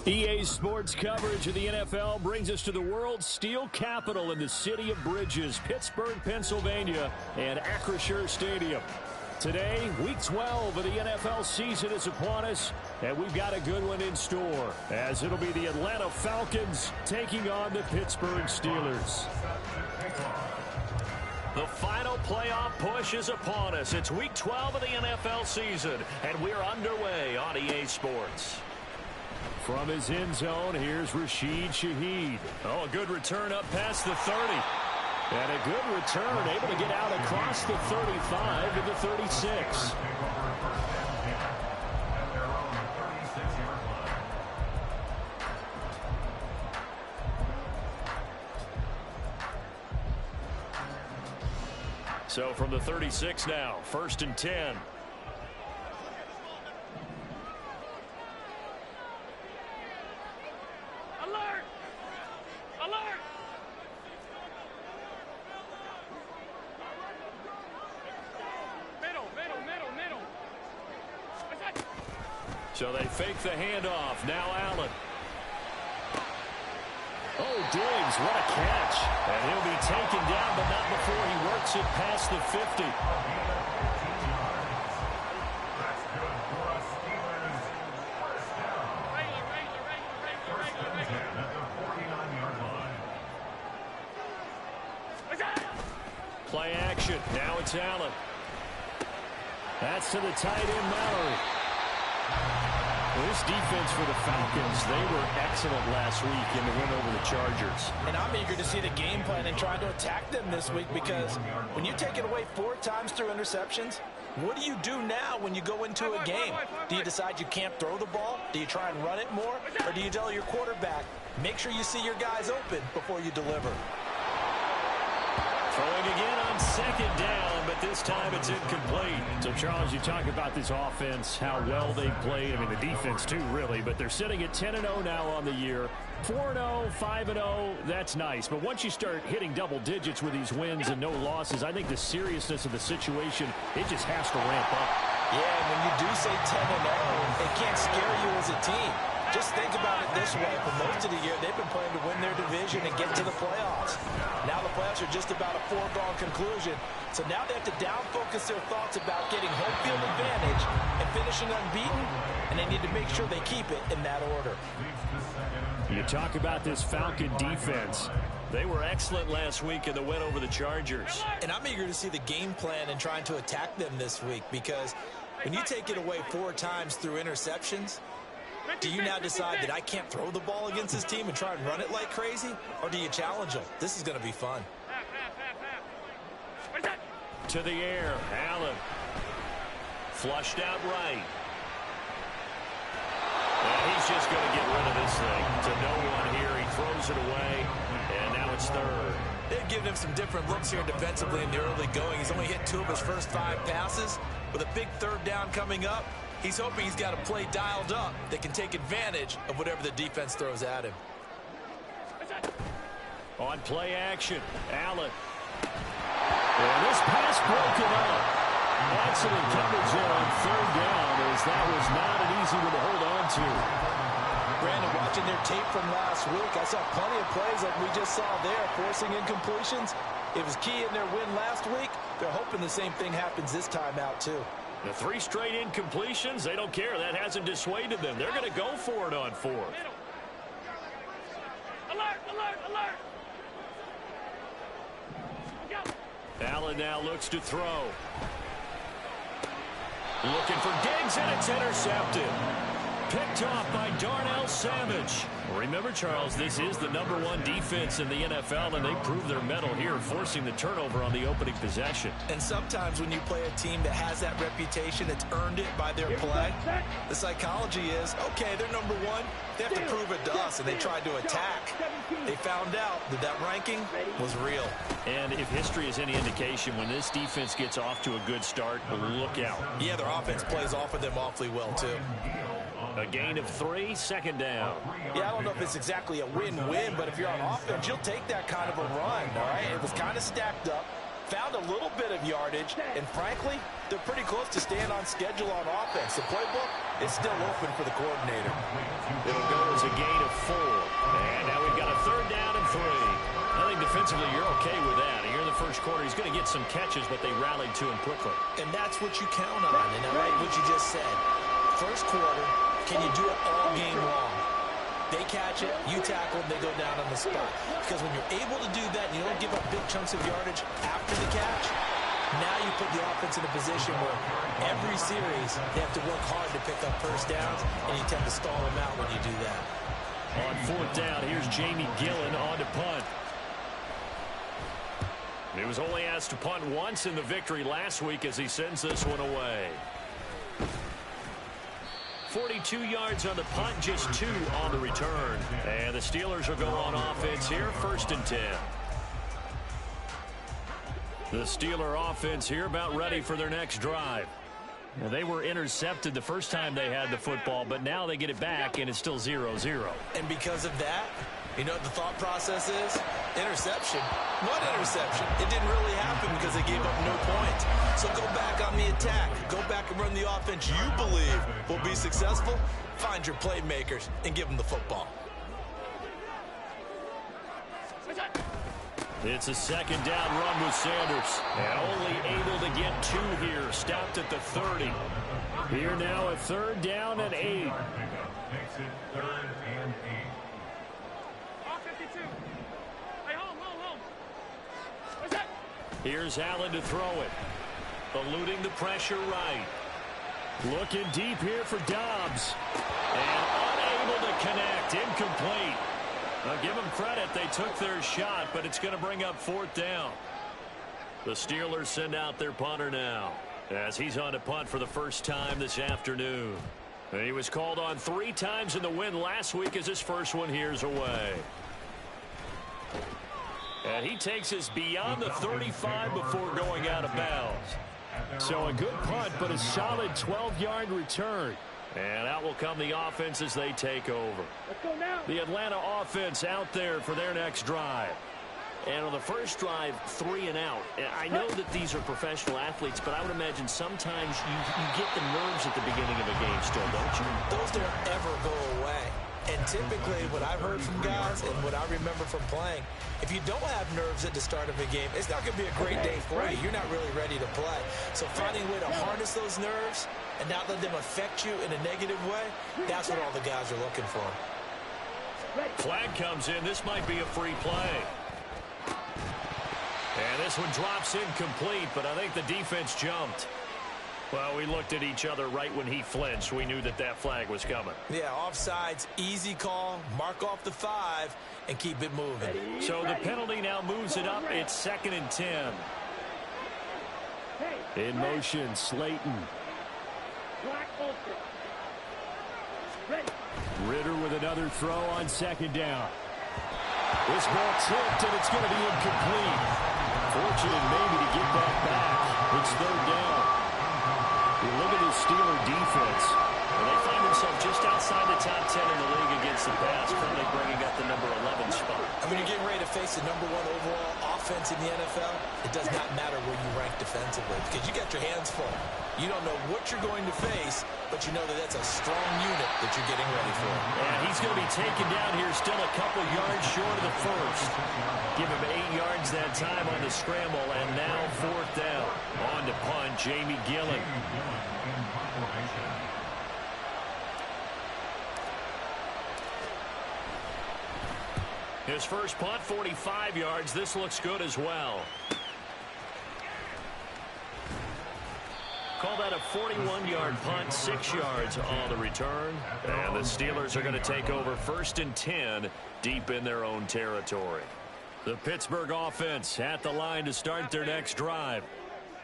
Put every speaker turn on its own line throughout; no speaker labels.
EA Sports coverage of the NFL brings us to the world's steel capital in the city of Bridges, Pittsburgh, Pennsylvania, and Acrisure Stadium. Today, Week 12 of the NFL season is upon us, and we've got a good one in store, as it'll be the Atlanta Falcons taking on the Pittsburgh Steelers. The final playoff push is upon us. It's Week 12 of the NFL season, and we're underway on EA Sports. From his end zone, here's Rashid Shaheed. Oh, a good return up past the 30. And a good return, able to get out across the 35 to the 36. So from the 36 now, 1st and 10. So they fake the handoff. Now Allen. Oh, Diggs, what a catch. And he'll be taken down, but not before he works it past the 50. Play action. Now it's Allen. That's to the tight end, Mallory. This defense for the Falcons, they were excellent last week in the win over the Chargers.
And I'm eager to see the game plan and try to attack them this week, because when you take it away 4 times through interceptions, what do you do now when you go into a game? Do you decide you can't throw the ball? Do you try and run it more? Or do you tell your quarterback, make sure you see your guys open before you deliver?
Throwing again on 2nd down, but this time it's incomplete. So, Charles, you talk about this offense, how well they played. I mean, the defense, too, really. But they're sitting at 10-0 now on the year. 4-0, 5-0, that's nice. But once you start hitting double digits with these wins and no losses, I think the seriousness of the situation, it just has to ramp up.
Yeah, when you do say 10-0, it can't scare you as a team. Just think about it this way. For most of the year, they've been playing to win their division and get to the playoffs. Now the playoffs are just about a foregone conclusion. So now they have to down-focus their thoughts about getting home field advantage and finishing unbeaten, and they need to make sure they keep it in that order.
You talk about this Falcon defense. They were excellent last week in the win over the Chargers.
And I'm eager to see the game plan and trying to attack them this week, because when you take it away 4 times through interceptions, do you now decide that I can't throw the ball against this team and try and run it like crazy? Or do you challenge them? This is going to be fun.
To the air, Allen. Flushed out right. And he's just going to get rid of this thing. To no one here. He throws it away. And now it's 3rd.
They've given him some different looks here defensively in the early going. He's only hit 2 of his first 5 passes. With a big 3rd down coming up, he's hoping he's got a play dialed up that can take advantage of whatever the defense throws at him.
On play action, Allen. And this pass broken up. Excellent coverage there on 3rd down, as that was not an easy one to hold on to.
Brandon, watching their tape from last week, I saw plenty of plays like we just saw there, forcing incompletions. It was key in their win last week. They're hoping the same thing happens this time out, too.
The 3 straight incompletions, they don't care. That hasn't dissuaded them. They're going to go for it on 4th.
Alert, alert, alert.
Allen now looks to throw. Looking for Diggs, and it's intercepted. Picked off by Darnell Savage. Remember, Charles, this is the #1 defense in the NFL, and they proved their mettle here, forcing the turnover on the opening possession.
And sometimes when you play a team that has that reputation, it's earned it by their play. The psychology is, okay, they're #1. They have to prove it to us, and they tried to attack. They found out that that ranking was real.
And if history is any indication, when this defense gets off to a good start, look out.
Yeah, their offense plays off of them awfully well, too.
A gain of 3, 2nd down.
Yeah, I don't know if it's exactly a win-win, but if you're on offense, you'll take that kind of a run, all right? It was kind of stacked up. found a little bit of yardage, and frankly, they're pretty close to staying on schedule on offense. The playbook is still open for the coordinator.
It'll go as a gain of 4. And now we've got a 3rd down and 3. I think defensively you're okay with that. Here in the first quarter, he's going to get some catches, but they rallied to him quickly.
And that's what you count on. And I like what you just said. First quarter, can you do it all game long? They catch it, you tackle, they go down on the spot. Because when you're able to do that and you don't give up big chunks of yardage after the catch, now you put the offense in a position where every series they have to work hard to pick up first downs, and you tend to stall them out when you do that.
On 4th down, here's Jamie Gillen on to punt. He was only asked to punt once in the victory last week as he sends this one away. 42 yards on the punt, just 2 on the return. And the Steelers will go on offense here, 1st and 10. The Steeler offense here about ready for their next drive. Now, they were intercepted the first time they had the football, but now they get it back, and it's still 0-0.
And because of that, you know what the thought process is? Interception. What interception? It didn't really happen because they gave up no points. So go back on the attack. Go back and run the offense you believe will be successful. Find your playmakers and give them the football.
It's a 2nd down run with Sanders. And only able to get 2 here. Stopped at the 30. Here now a 3rd down and 8.
Makes it 3rd and 8.
Here's Allen to throw it. Eluding the pressure right. Looking deep here for Dobbs. And unable to connect. Incomplete. Now give them credit. They took their shot, but it's going to bring up 4th down. The Steelers send out their punter now as he's on to punt for the first time this afternoon. And he was called on 3 times in the win last week as his first one here's away. And he takes us beyond the 35 before going out of bounds. So a good punt, but a solid 12-yard return. And out will come the offense as they take over.
Let's go now.
The Atlanta offense out there for their next drive. And on the first drive, 3 and out. I know that these are professional athletes, but I would imagine sometimes you get the nerves at the beginning of a game still, don't you?
Those don't ever go away. And typically, what I've heard from guys and what I remember from playing, if you don't have nerves at the start of a game, it's not going to be a great day for you. You're not really ready to play. So finding a way to harness those nerves and not let them affect you in a negative way, that's what all the guys are looking for.
Flag comes in. This might be a free play. And this one drops incomplete, but I think the defense jumped. Well, we looked at each other right when he flinched. We knew that that flag was coming.
Yeah, offsides, easy call, mark off the 5, and keep it moving.
So the penalty now moves it up. It's 2nd and 10. In motion, Slayton. Ritter with another throw on 2nd down. This ball tipped, and it's going to be incomplete. Fortunate maybe to get that back. It's 3rd down. You look at the Steeler defense, and they find themselves just outside the top 10 in the league against the pass, currently bringing up the number 11 spot.
And when you're getting ready to face the number 1 overall offense in the NFL, it does not matter where you rank defensively because you got your hands full. You don't know what you're going to face, but you know that that's a strong unit that you're getting ready for.
And he's going to be taken down here still a couple yards short of the first. Give him 8 yards that time on the scramble, and now 4th down. On to punt, Jamie Gillen. His first punt, 45 yards. This looks good as well. Call that a 41-yard punt, 6 yards on the return. And the Steelers are going to take over 1st and 10 deep in their own territory. The Pittsburgh offense at the line to start their next drive.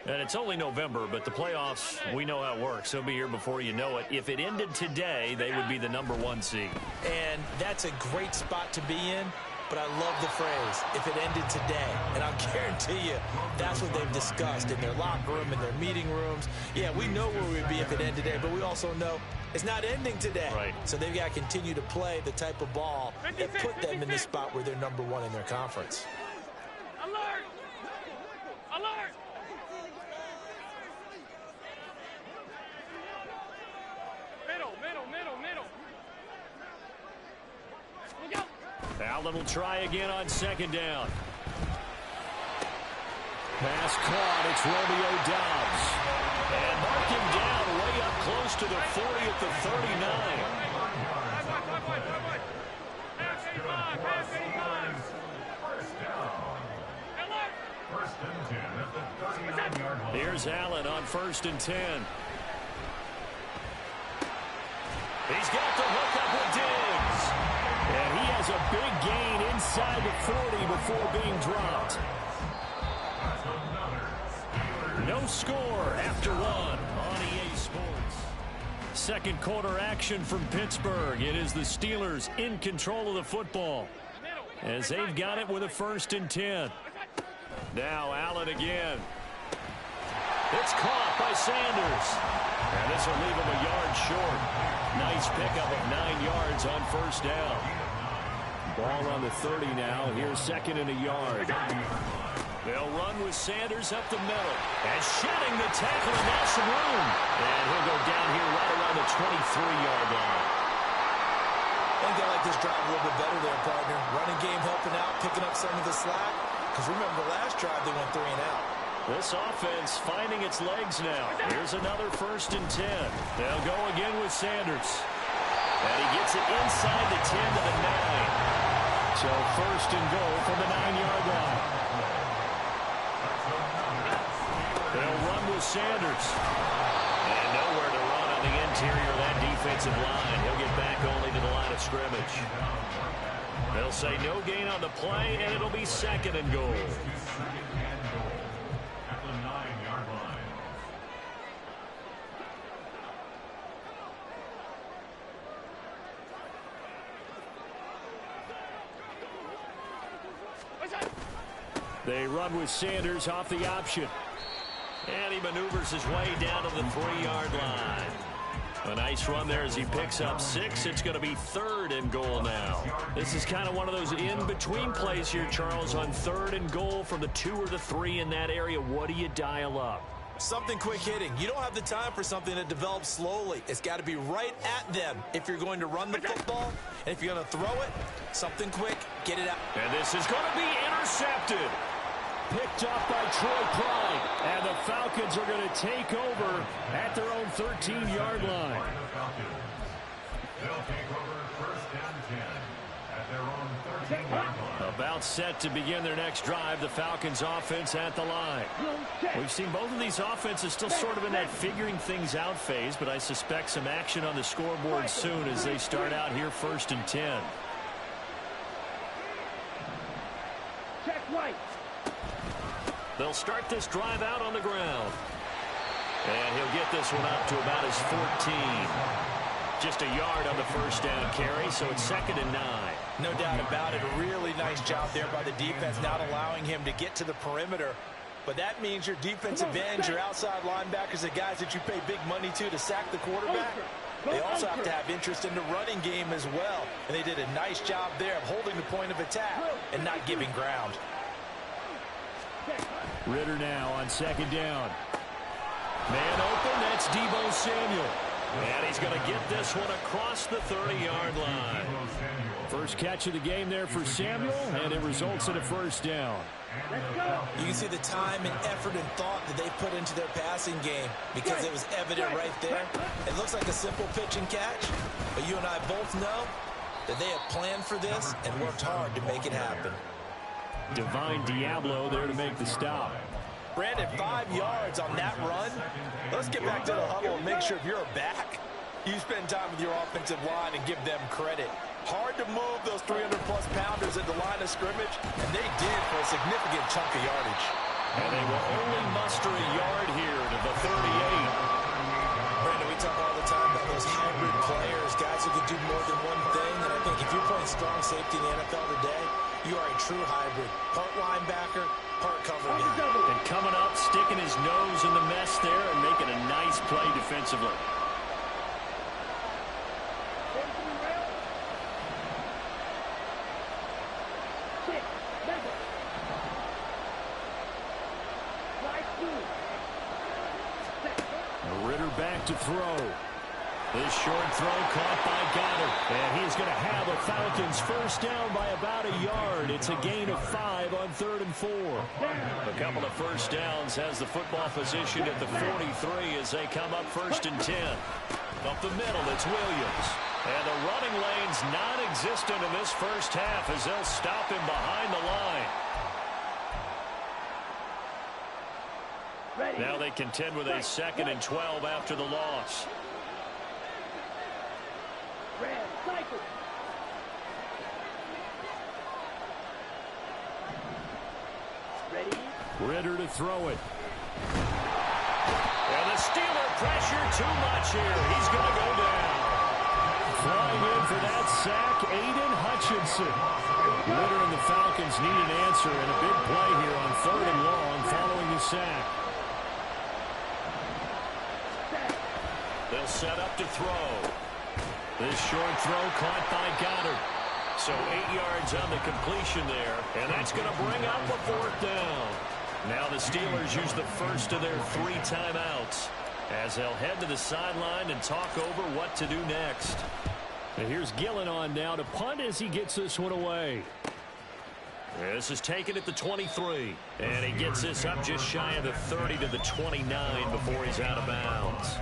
And it's only November, but the playoffs, we know how it works. They'll be here before you know it. If it ended today, they would be the number 1 seed.
And that's a great spot to be in. But I love the phrase, if it ended today. And I'll guarantee you, that's what they've discussed in their locker room, in their meeting rooms. Yeah, we know where we'd be if it ended today, but we also know it's not ending today.
Right.
So they've got to continue to play the type of ball that put them in the spot where they're number 1 in their conference.
Alert! Alert! Middle.
Allen will try again on second down. Pass caught. It's Romeo Doubs. And mark him down way up close to the 40 at the 39.
First and 10 at the 39-yard line.
Here's Allen on 1st and 10. He's got the hook up with Diggs. And he has a big gain inside the 40 before being dropped. No score after one on EA Sports. Second quarter action from Pittsburgh. It is the Steelers in control of the football as they've got it with a 1st and 10. Now Allen again. It's caught by Sanders. And this will leave him a yard short. Nice pickup of 9 yards on 1st down. Ball on the 30 now. Here's 2nd and a yard. They'll run with Sanders up the middle. And shedding the tackle, and now some room. And he'll go down here right around the 23-yard line.
I think they like this drive a little bit better there, partner. Running game helping out, picking up some of the slack. Because remember, the last drive they went 3 and out.
This offense finding its legs now. Here's another 1st and 10. They'll go again with Sanders. And he gets it inside the 10 to the 9. So 1st and goal from the 9-yard line. They'll run with Sanders. And nowhere to run on the interior of that defensive line. He'll get back only to the line of scrimmage. They'll say no gain on the play, and it'll be 2nd and goal.
At the 9-yard line.
They run with Sanders off the option. And he maneuvers his way down to the 3-yard line. A nice run there as he picks up 6. It's going to be 3rd and goal now. This is kind of one of those in-between plays here, Charles, on 3rd and goal from the 2 or the 3 in that area. What do you dial up?
Something quick hitting. You don't have the time for something that develops slowly. It's got to be right at them if you're going to run the football. And if you're going to throw it, something quick, get it out.
And this is going to be intercepted. Picked up by Troy Pride. And the Falcons are going to take over at their own 13-yard line.
They'll take over 1st and 10 at their own 13-yard line.
About set to begin their next drive, the Falcons offense at the line. We've seen both of these offenses still sort of in that figuring things out phase, but I suspect some action on the scoreboard soon as they start out here 1st and 10.
Check right.
They'll start this drive out on the ground. And he'll get this one up to about his 14. Just a yard on the 1st down carry, so it's 2nd and 9.
No doubt about it. A really nice job there by the defense, not allowing him to get to the perimeter. But that means your defensive ends, your outside linebackers, the guys that you pay big money to sack the quarterback, they also have to have interest in the running game as well. And they did a nice job there of holding the point of attack and not giving ground.
Ritter now on 2nd down. Man open, that's Deebo Samuel. And he's going to get this one across the 30-yard line. First catch of the game there for Samuel, and it results in a 1st down.
You can see the time and effort and thought that they put into their passing game because it was evident right there. It looks like a simple pitch and catch, but you and I both know that they have planned for this and worked hard to make it happen.
Divine Diablo there to make the stop.
Brandon, 5 yards on that run. Let's get back to the huddle and make sure if you're a back, you spend time with your offensive line and give them credit. Hard to move those 300-plus pounders at the line of scrimmage, and they did for a significant chunk of yardage.
And they will only muster a yard here to the 38.
Brandon, we talk all the time about those hybrid players, guys who can do more than one thing, and I think if you're playing strong safety in the NFL today, you are a true hybrid. Part linebacker, part cover guy.
And coming up, sticking his nose in the mess there and making a nice play defensively. back to throw. This short throw caught by Goddard. And he's going to have a Falcons first down by about a yard. It's a gain of 5 on 3rd and 4. A couple of first downs has the football position at the 43 as they come up 1st and 10. Up the middle, it's Williams. And the running lane's non-existent in this first half as they'll stop him behind the line. Now they contend with a 2nd and 12 after the loss. Ritter to throw it. And the Steeler pressure too much here. He's going to go down. Flying in for that sack, Aiden Hutchinson. Ritter and the Falcons need an answer and a big play here on 3rd and long following the sack. They'll set up to throw. This short throw caught by Goddard. So 8 yards on the completion there, and that's going to bring up a 4th down. Now the Steelers use the first of their 3 timeouts as they'll head to the sideline and talk over what to do next. And here's Gillen on now to punt as he gets this one away. This is taken at the 23, and he gets this up just shy of the 30 to the 29 before he's out of bounds.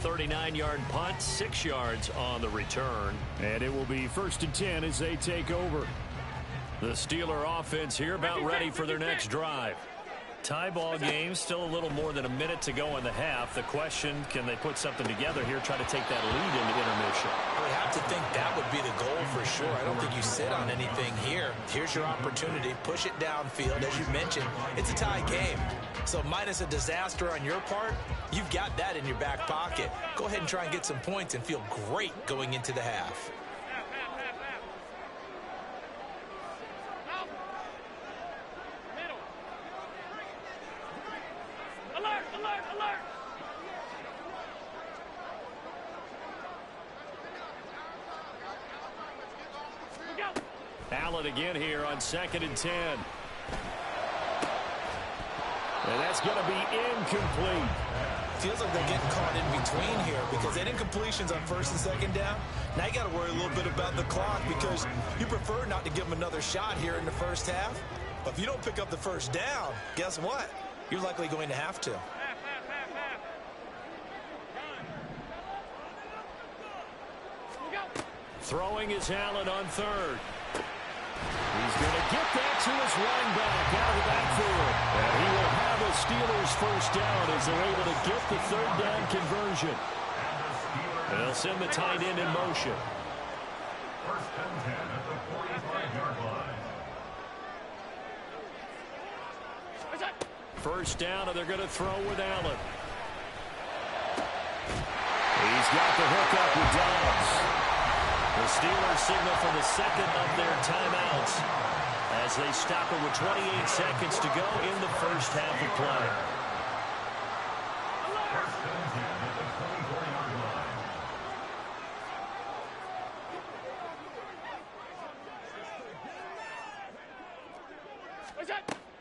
39-yard punt, 6 yards on the return. And it will be 1st and 10 as they take over. The Steeler offense here about ready for their next drive. Tie ball game, still a little more than a minute to go in the half. The question, can they put something together here, try to take that lead into intermission?
We have to think that would be the goal for sure. I don't think you sit on anything here. Here's your opportunity. Push it downfield. As you mentioned, it's a tie game. So minus a disaster on your part, you've got that in your back pocket. Go ahead and try and get some points and feel great going into the half.
Allen again here on 2nd and 10. And that's going to be incomplete.
Feels like they're getting caught in between here because they didn't completions on 1st and 2nd down. Now you got to worry a little bit about the clock because you prefer not to give them another shot here in the first half. But if you don't pick up the first down, guess what? You're likely going to have to.
Throwing is Allen on 3rd. He's going to get that to his running back out of the backfield. And he will have a Steelers first down as they're able to get the 3rd down conversion. They'll send the tight end in motion.
1st and 10 at the 45-yard line.
First down, and they're going to throw with Allen. He's got the hook up with Dobbs. The Steelers signal for the 2nd of their timeouts as they stop it with 28 seconds to go in the first half of play.
1st and 10 at the 24-yard line.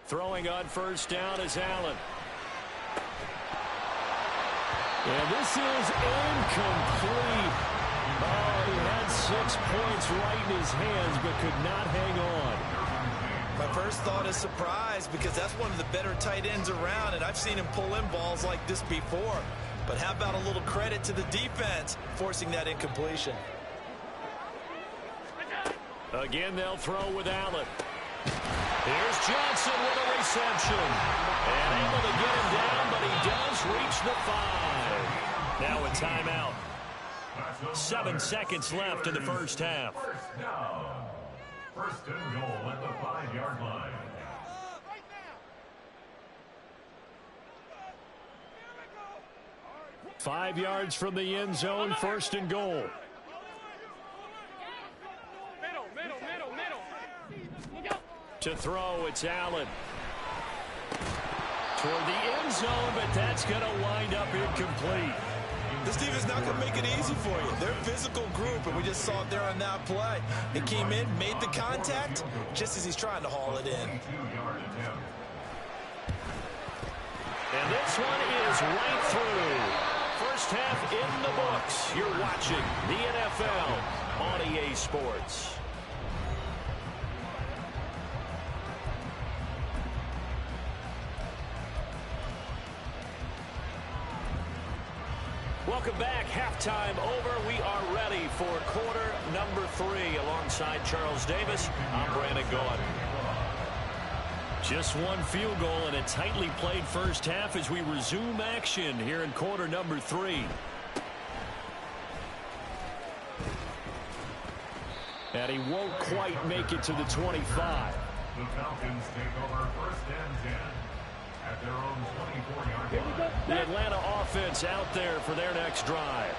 Throwing on first down is Allen. And this is incomplete. Oh, he had 6 points right in his hands, but could not hang on.
My first thought is surprise because that's one of the better tight ends around, and I've seen him pull in balls like this before. But how about a little credit to the defense forcing that incompletion?
Again, they'll throw with Allen. Here's Johnson with a reception. And able to get him down, but he does reach the 5. Now a timeout. 7 seconds left in the first half.
1st down. 1st and goal at the 5-yard line.
Five yards from the end zone, 1st and goal. To throw, it's Allen. Toward the end zone, but that's going to wind up incomplete.
This team is not going to make it easy for you. They're a physical group, and we just saw it there on that play. It came in, made the contact, just as he's trying to haul it in.
And this one is right through. First half in the books. You're watching the NFL on EA Sports. Welcome back. Halftime over. We are ready for quarter number 3. Alongside Charles Davis, I'm Brandon Gaudin. Just one field goal in a tightly played first half as we resume action here in quarter number 3. And he won't quite make it to the 25.
The Falcons take over first and 10 at their own 24-yard line.
The Atlanta offense out there for their next drive.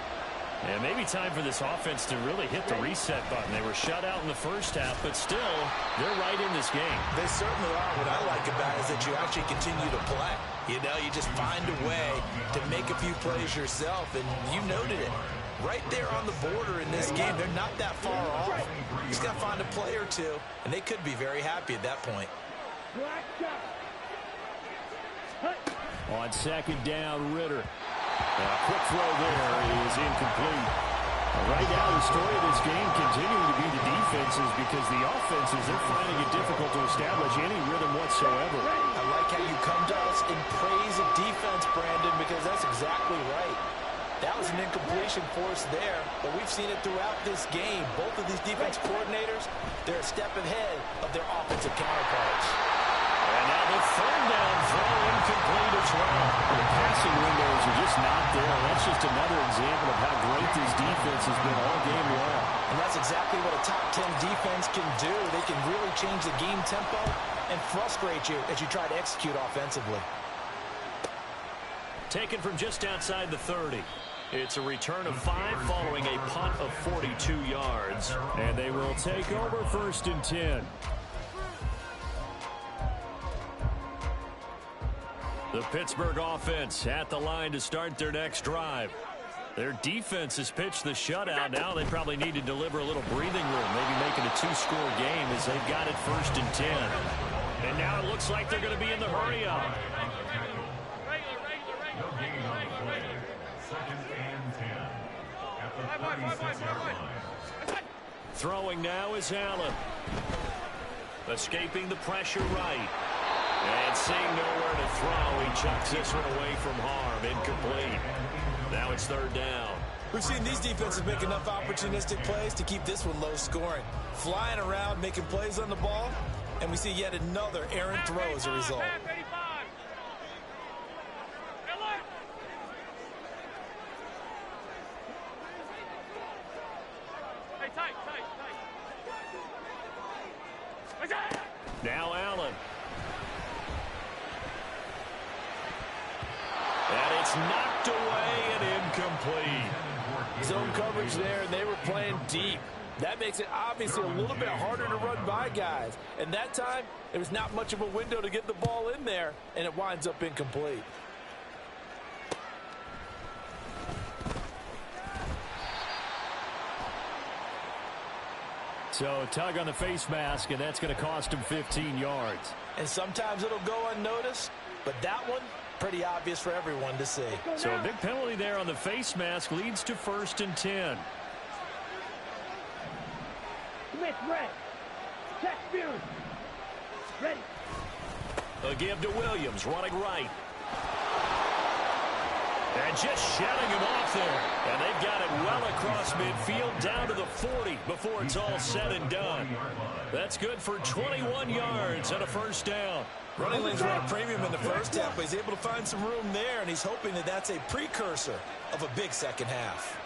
And maybe time for this offense to really hit the reset button. They were shut out in the first half, but still, they're right in this game.
They certainly are. What I like about it is that you actually continue to play. You know, you just find a way to make a few plays yourself, and you noted it. Right there on the border in this game, they're not that far off. You just got to find a play or two, and they could be very happy at that point.
On second down, Ritter. A quick throw there is incomplete. Right now, the story of this game continuing to be the defenses because the offenses, they're finding it difficult to establish any rhythm whatsoever.
I like how you come to us and praise a defense, Brandon, because that's exactly right. That was an incompletion for us there, but we've seen it throughout this game. Both of these defense coordinators, they're a step ahead of their offensive counterparts.
And now the third down throw incomplete as well. The passing windows are just not there. That's just another example of how great this defense has been all game long.
And that's exactly what a top 10 defense can do. They can really change the game tempo and frustrate you as you try to execute offensively.
Taken from just outside the 30. It's a return of 5 following a punt of 42 yards. And they will take over first and 10. The Pittsburgh offense at the line to start their next drive. Their defense has pitched the shutout. Now they probably need to deliver a little breathing room, maybe make it a 2-score game as they've got it first and 10. And now it looks like they're going to be in the hurry-up.
No gain on the play. Second and 10 at the 36-yard line.
Throwing now is Allen. Escaping the pressure right. And seeing nowhere to throw, he chucks this one away from harm. Incomplete. Now it's third down.
We've seen these defenses make enough opportunistic plays to keep this one low scoring. Flying around, making plays on the ball, and we see yet another errant throw as a result.
Now Allen. And it's knocked away and incomplete.
Zone coverage there, and they were playing deep. That makes it obviously a little bit harder to run by guys. And that time, there was not much of a window to get the ball in there, and it winds up incomplete.
So tug on the face mask, and that's going to cost him 15 yards.
And sometimes it'll go unnoticed, but that one, pretty obvious for everyone to see.
So a big penalty there on the face mask leads to first and 10.
Smith, red. Check, Spears. Ready.
A give to Williams, running right. And just shutting him off there. And they've got it well across midfield down to the 40 before it's all said and done. That's good for 21 yards and a first down.
Running lanes were a premium in the first half, but he's able to find some room there, and he's hoping that that's a precursor of a big second half.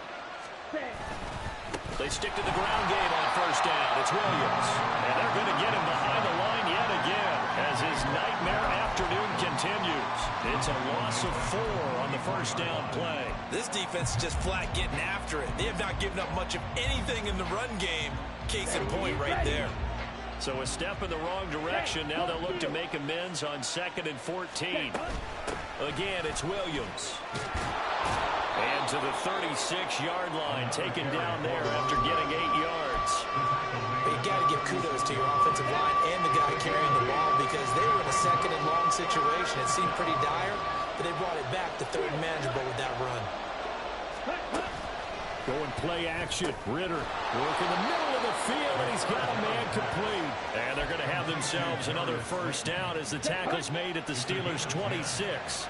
They stick to the ground game on first down. It's Williams. And they're going to get him behind the line yet again as his nightmare afternoon continues. It's a loss of 4 on the first down play.
This defense is just flat getting after it. They have not given up much of anything in the run game. Case in point right there.
So a step in the wrong direction. Now they'll look to make amends on 2nd and 14. Again, it's Williams. And to the 36-yard line, taken down there after getting 8 yards.
You got to give kudos to your offensive line and the guy carrying the ball because they were in a 2nd and long situation. It seemed pretty dire, but they brought it back to 3rd and manageable with that run.
Going play action. Ritter working the middle of the field, and he's got a man complete. And they're going to have themselves another first down as the tackle's made at the Steelers' 26.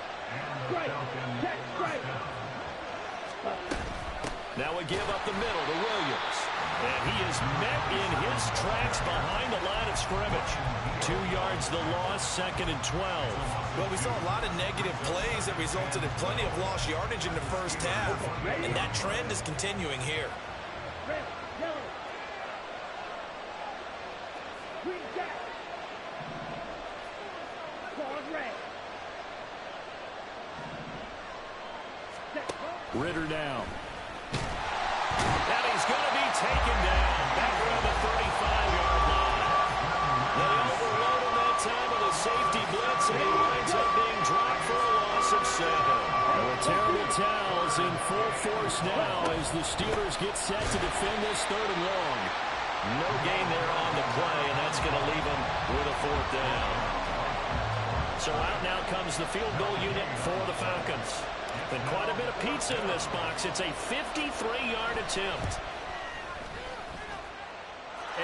Now we give up the middle to Williams. And he is met in his tracks behind the line of scrimmage. 2 yards the loss, 2nd and 12.
Well, we saw a lot of negative plays that resulted in plenty of lost yardage in the first half. And that trend is continuing here.
Ritter now. And he's going to be taken down back around the 35-yard line. They overload him that time with a safety blitz, and he winds up being dropped for a loss of 7. And the terrible towels in full force now as the Steelers get set to defend this 3rd and long. No gain there on the play, and that's going to leave them with a 4th down. So out now comes the field goal unit for the Falcons. And quite a bit of pizza in this box. It's a 53-yard attempt.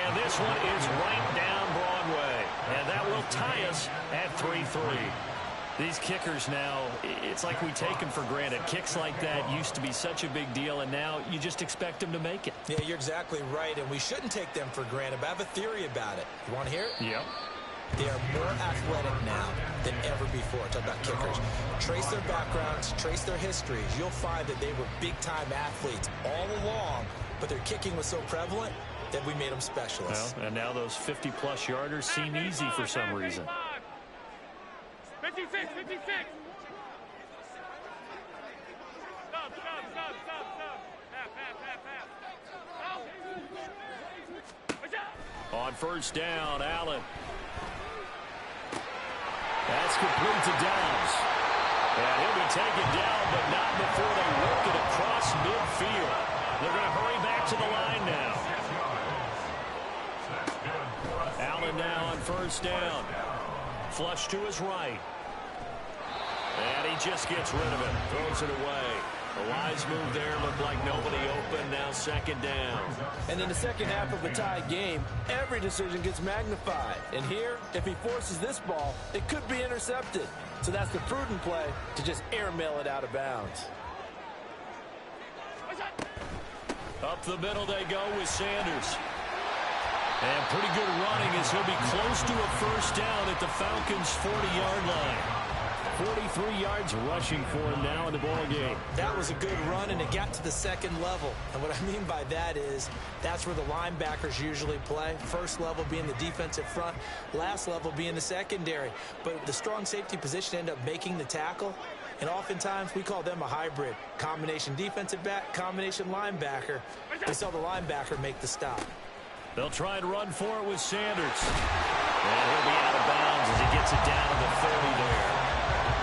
And this one is right down Broadway. And that will tie us at 3-3. These kickers now, it's like we take them for granted. Kicks like that used to be such a big deal, and now you just expect them to make it.
Yeah, you're exactly right, and we shouldn't take them for granted, but I have a theory about it. You want to hear it?
Yep.
They are more athletic now than ever before. Talk about kickers. Trace their backgrounds, trace their histories. You'll find that they were big-time athletes all along, but their kicking was so prevalent that we made them specialists.
Well, and now those 50-plus yarders seem easy for some reason.
56, 56. Stop. Half.
On first down, Allen. That's complete to Downs. And he'll be taken down, but not before they work it across midfield. They're going to hurry back to the line now. Allen now on first down. Flush to his right. And he just gets rid of it. Throws it away. A wise move there. Looked like nobody open. Now 2nd down.
And in the second half of a tied game, every decision gets magnified. And here, if he forces this ball, it could be intercepted. So that's the prudent play to just airmail it out of bounds.
Up the middle they go with Sanders. And pretty good running as he'll be close to a first down at the Falcons' 40-yard line. 43 yards rushing for him now in the ball game.
That was a good run, and it got to the 2nd level. And what I mean by that is that's where the linebackers usually play. First level being the defensive front, last level being the secondary. But the strong safety position ended up making the tackle. And oftentimes we call them a hybrid. Combination defensive back, combination linebacker. We saw the linebacker make the stop.
They'll try and run for it with Sanders. And he'll be out of bounds as he gets it down to the 30 there.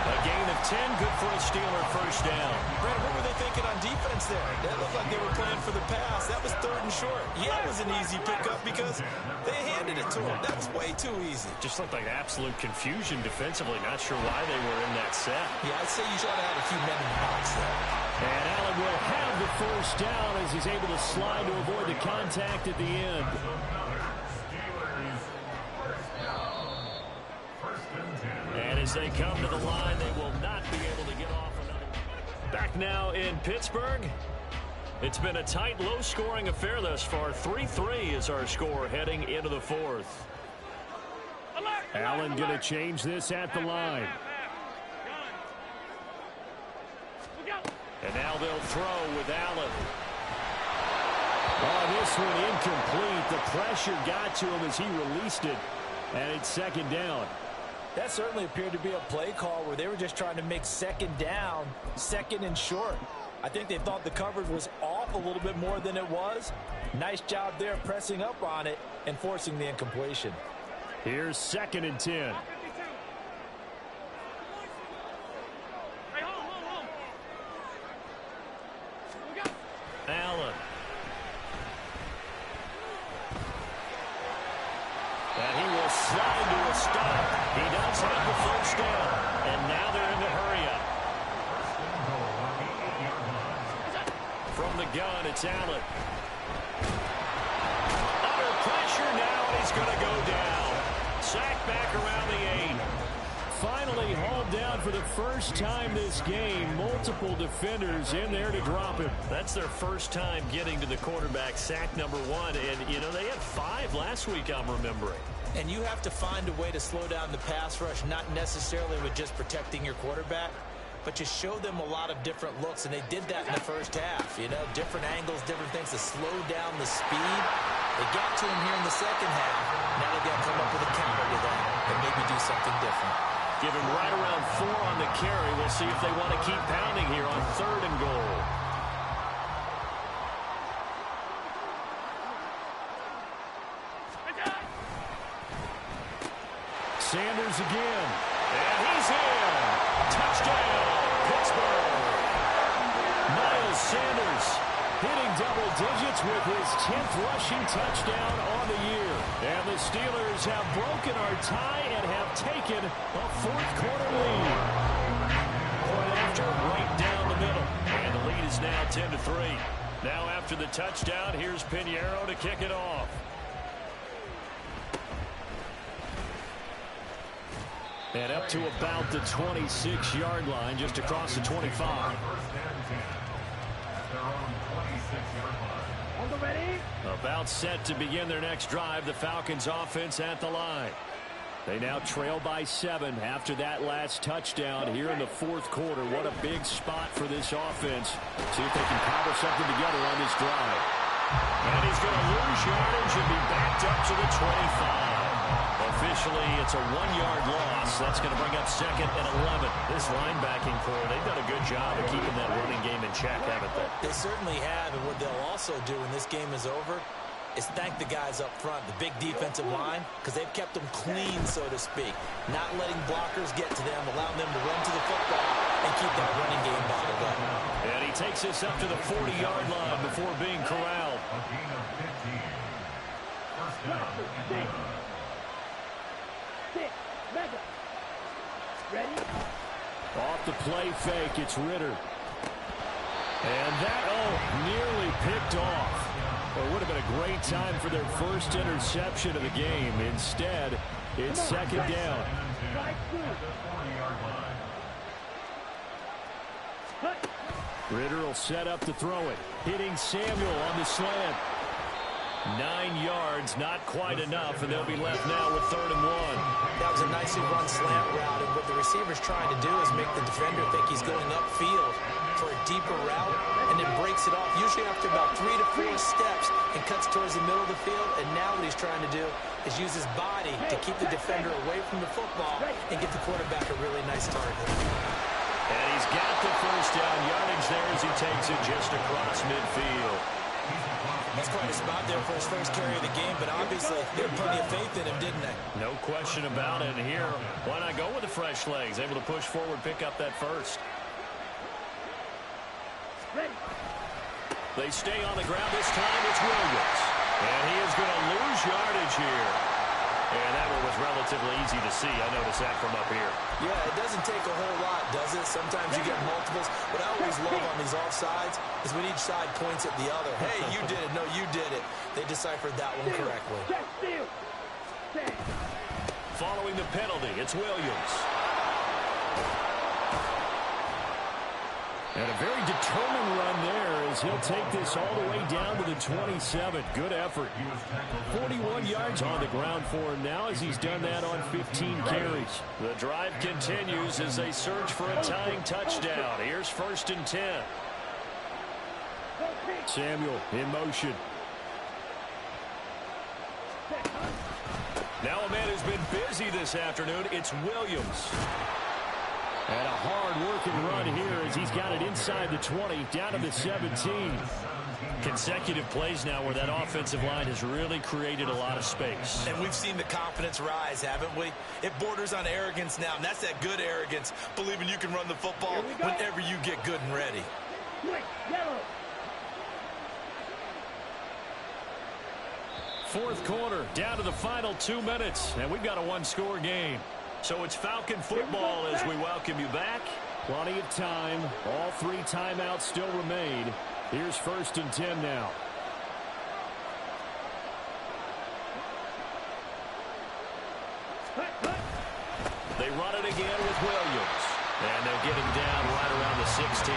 A gain of 10, good for a Steeler first down.
Brad, what were they thinking on defense there? That looked like they were playing for the pass. That was 3rd and short. Yeah, it was an easy pickup because they handed it to him. That was way too easy.
Just looked like absolute confusion defensively. Not sure why they were in that set.
Yeah, I'd say you should have had a few men in the box there.
And Allen will have the first down as he's able to slide to avoid the contact at the end. And as they come to the line, they will not be able to get off another. Back now in Pittsburgh. It's been a tight, low-scoring affair thus far. 3-3 is our score heading into the 4th. Allen going to change this at the line. And now they'll throw with Allen. Oh, this one incomplete. The pressure got to him as he released it. And it's 2nd down.
That certainly appeared to be a play call where they were just trying to make 2nd down, 2nd and short. I think they thought the coverage was off a little bit more than it was. Nice job there pressing up on it and forcing the incompletion.
Here's 2nd and 10. Allen. And he will slide to a stop. He does have the first down. And now they're in the hurry up. from the gun, it's Allen. Under pressure now, and he's going to go down. Sacked back around the 8. Finally hauled down for the first time this game. Multiple defenders in there to drop him.
That's their first time getting to the quarterback, sack number 1. And, you know, they had 5 last week, I'm remembering.
And you have to find a way to slow down the pass rush, not necessarily with just protecting your quarterback, but you show them a lot of different looks, and they did that in the first half. You know, different angles, different things to slow down the speed. They got to him here in the second half. Now they've got to come up with a counter to that and maybe do something different.
Give him right around 4 on the carry. We'll see if they want to keep pounding here on 3rd and goal. Sanders again. And he's in. Touchdown, Pittsburgh. Miles Sanders hitting double digits with his 10th rushing touchdown on the year. And the Steelers have broken our tie and have taken a 4th quarter lead. Point after, right down the middle. And the lead is now 10-3. Now after the touchdown, here's Pinheiro to kick it off. And up to about the 26-yard line, just across the 25. About set to begin their next drive. The Falcons offense at the line. They now trail by 7 after that last touchdown here in the 4th quarter. What a big spot for this offense. See if they can cobble something together on this drive. And he's going to lose yardage and be backed up to the 25. Officially, it's a 1-yard loss. That's going to bring up 2nd and 11. This linebacking core, they've done a good job of keeping that running game in check, haven't they?
They certainly have, and what they'll also do when this game is over is thank the guys up front, the big defensive line, because they've kept them clean, so to speak. Not letting blockers get to them, allowing them to run to the football and keep that running game bottled up.
And he takes us up to the 40-yard line before being corralled.
A gain of 15. First down.
6. Mega. Ready?
Off the play fake, it's Ritter. And that, nearly picked off. Well, it would have been a great time for their first interception of the game. Instead, it's 2nd down. Ritter will set up to throw it. Hitting Samuel on the slant. 9 yards, not quite enough, and they'll be left now with 3rd and 1.
That was a nicely run slant route, and what the receiver's trying to do is make the defender think he's going upfield for a deeper route, and then breaks it off, usually after about 3 to 4 steps, and cuts towards the middle of the field. And now what he's trying to do is use his body to keep the defender away from the football and get the quarterback a really nice target.
And he's got the first down yardage there as he takes it just across midfield.
That's quite a spot there for his first carry of the game, but obviously they had plenty of faith in him, didn't they?
No question about it. And here, why not go with the fresh legs? Able to push forward, pick up that first.
Ready.
They stay on the ground this time. It's Williams. And he is going to lose yardage here. And that one was relatively easy to see. I noticed that from up here.
Yeah, it doesn't take a whole lot, does it? Sometimes you get multiples. What I always love on these offsides is when each side points at the other. Hey, you did it. No, you did it. They deciphered that one correctly.
Following the penalty, it's Williams. And a very determined run there as he'll take this all the way down to the 27. Good effort. 41 yards on the ground for him now as he's done that on 15 carries. The drive continues as they search for a tying touchdown. Here's 1st and 10. Samuel in motion. Now a man who's been busy this afternoon. It's Williams. And a hard-working run here as he's got it inside the 20, down to the 17. Consecutive plays now where that offensive line has really created a lot of space.
And we've seen the confidence rise, haven't we? It borders on arrogance now, and that's that good arrogance, believing you can run the football whenever you get good and ready.
Yellow.
4th quarter, down to the final 2 minutes, and we've got a one-score game. So it's Falcon football as we welcome you back. Plenty of time. All 3 timeouts still remain. Here's 1st and 10 now. They run it again with Williams. And they'll get him down right around the 16.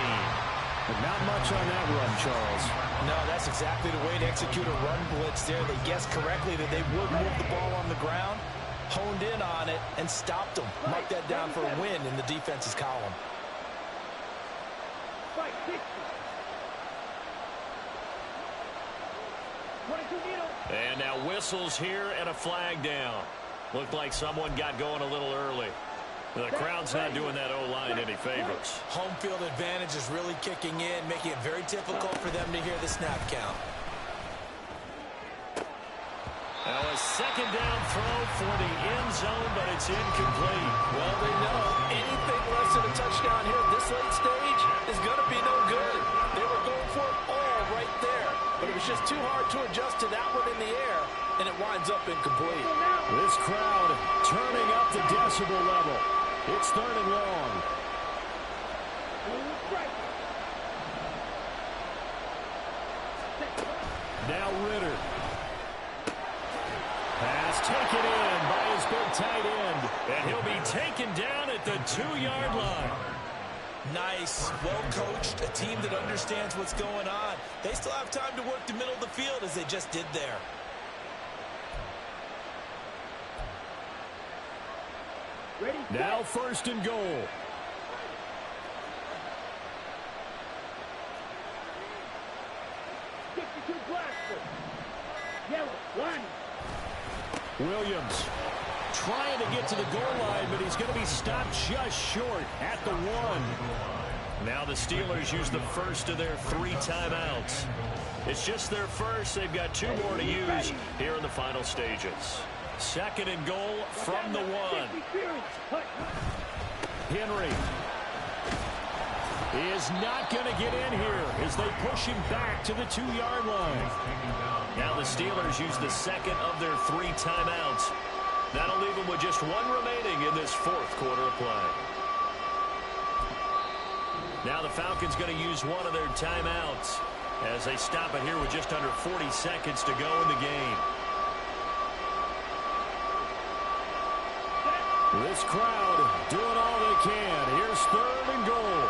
But not much on that run, Charles.
No, that's exactly the way to execute a run blitz there. They guessed correctly that they would move the ball on the ground, honed in on it, and stopped them. Mark that down for a win in the defense's column.
And now whistles here and a flag down. Looked like someone got going a little early. The crowd's not doing that O-line any favors.
Home field advantage is really kicking in, making it very difficult for them to hear the snap count.
Now a 2nd down throw for the end zone, but it's incomplete.
Well, they know anything less than a touchdown here at this late stage is going to be no good. They were going for it all right there, but it was just too hard to adjust to that one in the air, and it winds up incomplete.
This crowd turning up the decibel level. It's 3rd and long. Now Ritter. Pass taken in by his big tight end.
And he'll be taken down at the 2-yard line.
Nice, well-coached, a team that understands what's going on. They still have time to work the middle of the field as they just did there.
Ready,
Now 1st and goal.
Yellow, line.
Williams trying to get to the goal line, but he's going to be stopped just short at the 1.
Now the Steelers use the first of their 3 timeouts. It's just their first. They've got 2 more to use here in the final stages. 2nd and goal from the 1.
Henry is not going to get in here as they push him back to the 2-yard line.
Now the Steelers use the 2nd of their 3 timeouts. That'll leave them with just 1 remaining in this 4th quarter of play. Now the Falcons going to use 1 of their timeouts as they stop it here with just under 40 seconds to go in the game.
This crowd doing all they can. Here's 3rd and goal.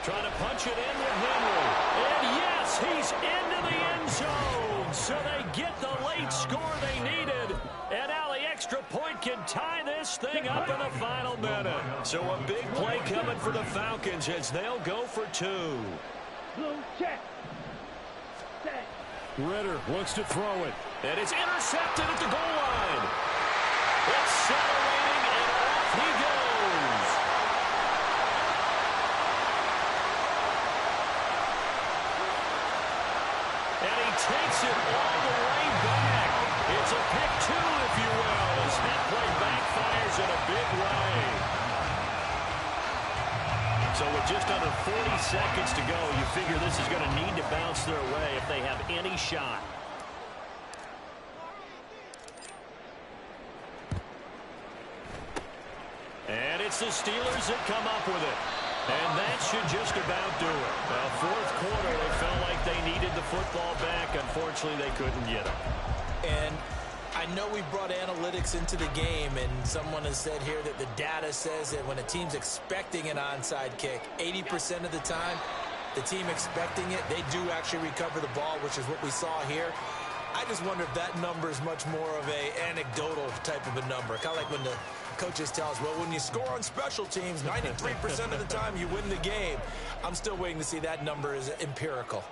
Trying to punch it in with Henry. And yes, he's into the end zone. So they get the late score they needed. And now the extra point can tie this thing up in the final minute. So a big play coming for the Falcons as they'll go for 2.
Blue check. Set.
Ritter looks to throw it.
And it's intercepted at the goal line. Accelerating, and off he goes. And he takes it all the way back. It's a pick 2, if you will, as that play backfires in a big way. So with just under 40 seconds to go, you figure this is going to need to bounce their way if they have any shot. And it's the Steelers that come up with it. And that should just about do it. Well, 4th quarter, they felt like they needed the football back. Unfortunately, they couldn't get it.
And I know we brought analytics into the game, and someone has said here that the data says that when a team's expecting an onside kick, 80% of the time, the team expecting it, they do actually recover the ball, which is what we saw here. I just wonder if that number is much more of a anecdotal type of a number. Kind of like when the coaches tell us, well, when you score on special teams, 93% of the time you win the game. I'm still waiting to see that number is empirical.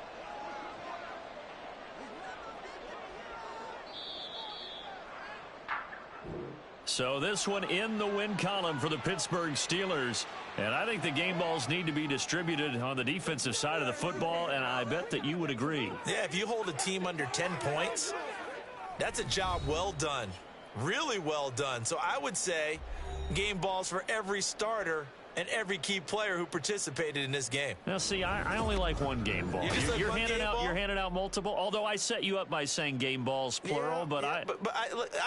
So this one in the win column for the Pittsburgh Steelers. And I think the game balls need to be distributed on the defensive side of the football, and I bet that you would agree.
Yeah, if you hold a team under 10 points, that's a job well done. Really well done. So I would say game balls for every starter and every key player who participated in this game.
Now, see, I only like one game ball. You're handing out multiple. Although I set you up by saying game balls plural, but I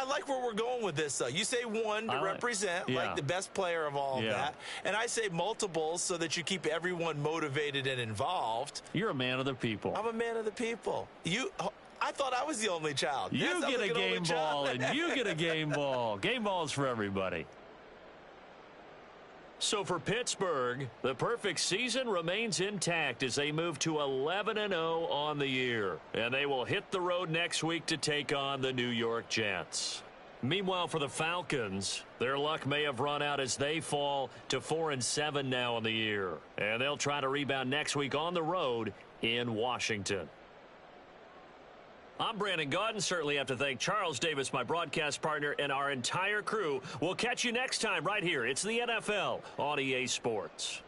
like where we're going with this. Though you say one to represent like the best player of all of that, and I say multiples so that you keep everyone motivated and involved.
You're a man of the people.
I'm a man of the people. I thought I was the only child.
You get a game ball, and you get a game ball. Game balls for everybody. So for Pittsburgh, the perfect season remains intact as they move to 11-0 on the year. And they will hit the road next week to take on the New York Jets. Meanwhile, for the Falcons, their luck may have run out as they fall to 4-7 now in the year. And they'll try to rebound next week on the road in Washington. I'm Brandon Gaudin. Certainly have to thank Charles Davis, my broadcast partner, and our entire crew. We'll catch you next time right here. It's the NFL on EA Sports.